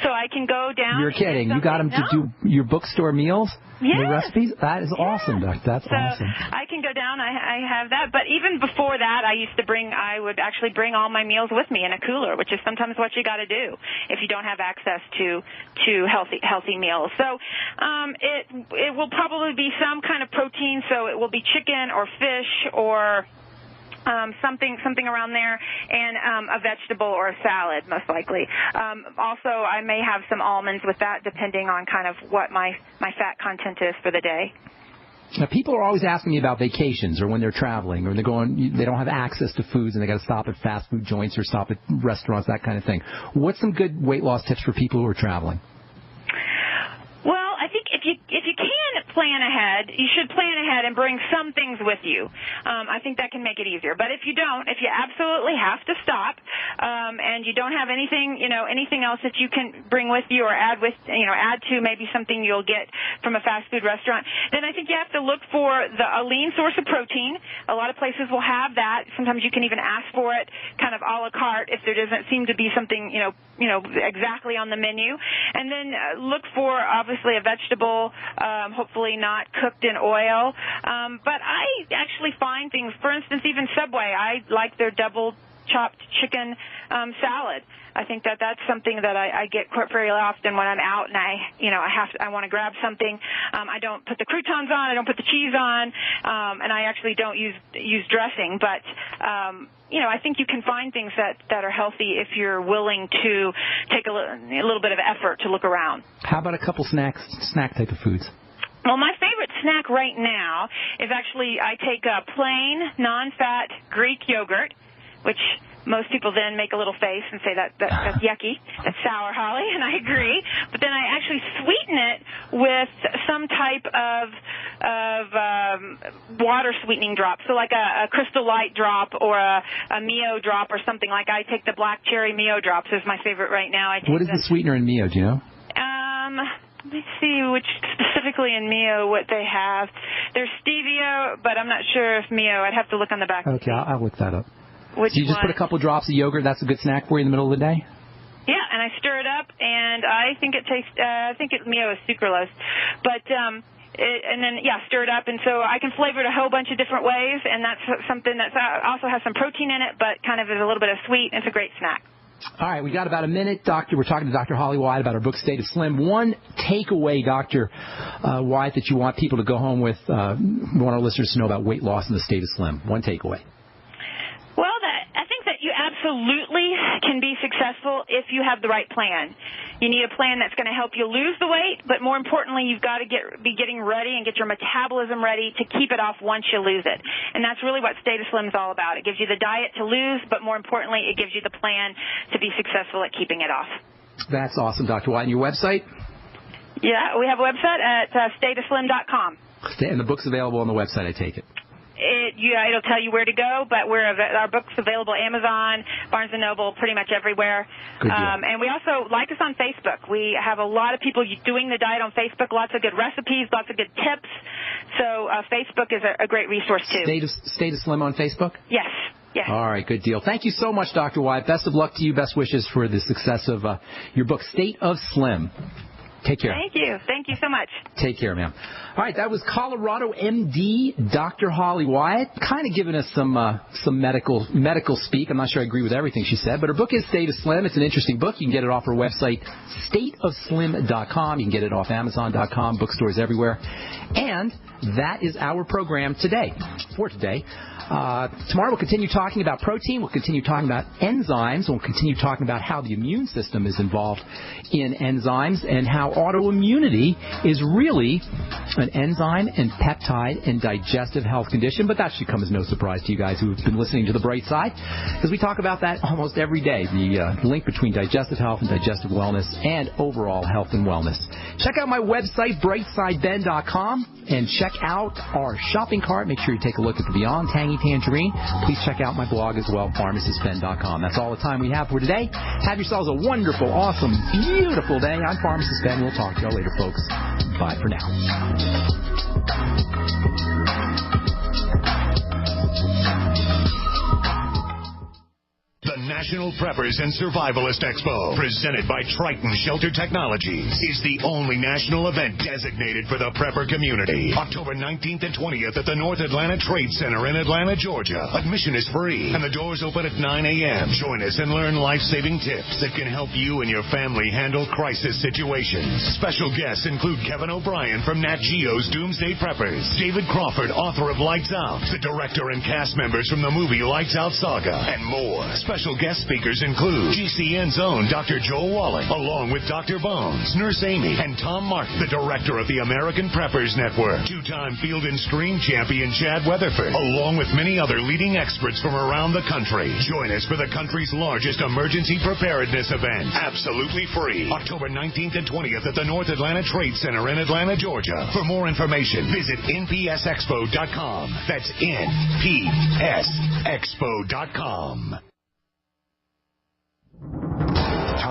So I can go down. You're kidding. You got them to do your bookstore meals? Yes. The recipes? That is awesome, Doc. That's awesome. I can go down. I have that. But even before that, I would actually bring all my meals with me in a cooler, which is sometimes what you got to do if you don't have access to healthy meals. So it will probably be some kind of protein. So it will be chicken or fish or something around there, and a vegetable or a salad, most likely. Also, I may have some almonds with that, depending on kind of what my fat content is for the day. Now, people are always asking me about vacations or when they're traveling or they don't have access to foods and they got to stop at fast food joints or stop at restaurants, that kind of thing. What's some good weight loss tips for people who are traveling? Well, I think if you can plan ahead, you should plan ahead and bring some things with you. I think that can make it easier. But if you absolutely have to stop, and you don't have anything else that you can bring with you or add to maybe something you'll get from a fast food restaurant, then I think you have to look for a lean source of protein. A lot of places will have that. Sometimes you can even ask for it kind of a la carte if there doesn't seem to be something, exactly on the menu. And then look for, obviously, a vegetable vegetable, hopefully not cooked in oil. But I actually find things, for instance, even Subway, I like their double chopped chicken salad. I think that that's something that I get quite very often when I'm out and I want to grab something. I don't put the croutons on, I don't put the cheese on, and I actually don't use dressing. But I think you can find things that are healthy if you're willing to take a little bit of effort to look around. How about a couple snack type of foods? Well, my favorite snack right now is actually I take a plain, non-fat Greek yogurt, which most people then make a little face and say that's yucky, that's sour, Holly, and I agree. But then I actually sweeten it with some type of water sweetening drop, so like a Crystal Light drop or a Mio drop or something. Like I take the black cherry Mio drops is my favorite right now. What is the sweetener in Mio? Do you know? Let me see which specifically in Mio what they have. There's stevia, but I'm not sure if Mio. I'd have to look on the back. Okay, I'll look that up. Which so you just put a couple drops of yogurt. That's a good snack for you in the middle of the day? Yeah, and I stir it up, and I think it tastes. Mio is sucralose, but stir it up, and so I can flavor it a whole bunch of different ways, and that's something that also has some protein in it, but kind of is a little bit of sweet. It's a great snack. All right, we got about a minute, Doctor. We're talking to Dr. Holly Wyatt about her book, State of Slim. One takeaway, Dr. Wyatt, that you want people to go home with, we want our listeners to know about weight loss in the State of Slim. One takeaway. Well, I think that you absolutely can be successful if you have the right plan. You need a plan that's going to help you lose the weight, but more importantly, you've got to be getting ready and get your metabolism ready to keep it off once you lose it. And that's really what State of Slim is all about. It gives you the diet to lose, but more importantly, it gives you the plan to be successful at keeping it off. That's awesome, Dr. Wyatt. And your website? Yeah, we have a website at stateofslim.com. And the book's available on the website, I take it. It'll tell you where to go, but our book's available Amazon, Barnes & Noble, pretty much everywhere. Good deal. And we also like us on Facebook. We have a lot of people doing the diet on Facebook, lots of good recipes, lots of good tips. So Facebook is a great resource, too. State of Slim on Facebook? Yes. Yes. All right, good deal. Thank you so much, Dr. Wyatt. Best of luck to you. Best wishes for the success of your book, State of Slim. Take care. Thank you. Thank you so much. Take care, ma'am. All right, that was Colorado MD Dr. Holly Wyatt, kind of giving us some medical speak. I'm not sure I agree with everything she said, but her book is State of Slim. It's an interesting book. You can get it off her website, stateofslim.com. You can get it off Amazon.com, bookstores everywhere. And that is our program for today. Tomorrow we'll continue talking about protein. We'll continue talking about enzymes. We'll continue talking about how the immune system is involved in enzymes and how autoimmunity is really an enzyme and peptide and digestive health condition. But that should come as no surprise to you guys who have been listening to The Bright Side, because we talk about that almost every day, the link between digestive health and digestive wellness and overall health and wellness. Check out my website, brightsideben.com, and check out our shopping cart. Make sure you take a look at the Beyond Tangy Tangerine. Please check out my blog as well, pharmacistben.com. That's all the time we have for today. Have yourselves a wonderful, awesome, beautiful day. I'm Pharmacist Ben. We'll talk to y'all later, folks. Bye for now. The National Preppers and Survivalist Expo, presented by Triton Shelter Technologies, is the only national event designated for the prepper community. October 19th and 20th at the North Atlanta Trade Center in Atlanta, Georgia. Admission is free, and the doors open at 9 a.m. Join us and learn life-saving tips that can help you and your family handle crisis situations. Special guests include Kevin O'Brien from Nat Geo's Doomsday Preppers, David Crawford, author of Lights Out, the director and cast members from the movie Lights Out Saga, and more. Special guest speakers include GCN's own Dr. Joel Wallach, along with Dr. Bones, Nurse Amy, and Tom Martin, the director of the American Preppers Network, two-time Field and Stream champion Chad Weatherford, along with many other leading experts from around the country. Join us for the country's largest emergency preparedness event, absolutely free, October 19th and 20th at the North Atlanta Trade Center in Atlanta, Georgia. For more information, visit npsexpo.com. That's npsexpo.com.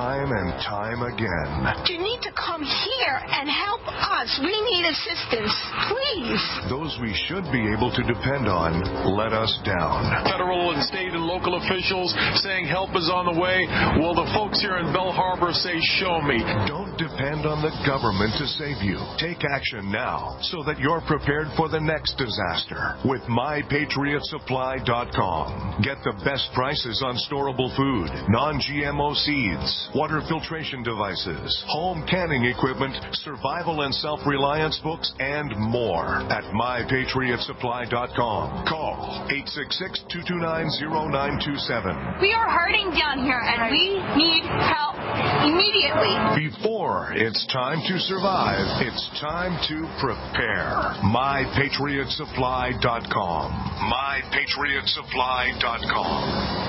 time and time again. You need to come here and help us. We need assistance. Please. Those we should be able to depend on let us down. Federal and state and local officials saying help is on the way. Well, the folks here in Bell Harbor say, show me. Don't depend on the government to save you. Take action now so that you're prepared for the next disaster with MyPatriotSupply.com. Get the best prices on storable food, non-GMO seeds, water filtration devices, home canning equipment, survival and self-reliance books, and more at MyPatriotSupply.com. Call 866-229-0927. We are hurting down here, and we need help immediately. Before it's time to survive, it's time to prepare. MyPatriotSupply.com. MyPatriotSupply.com.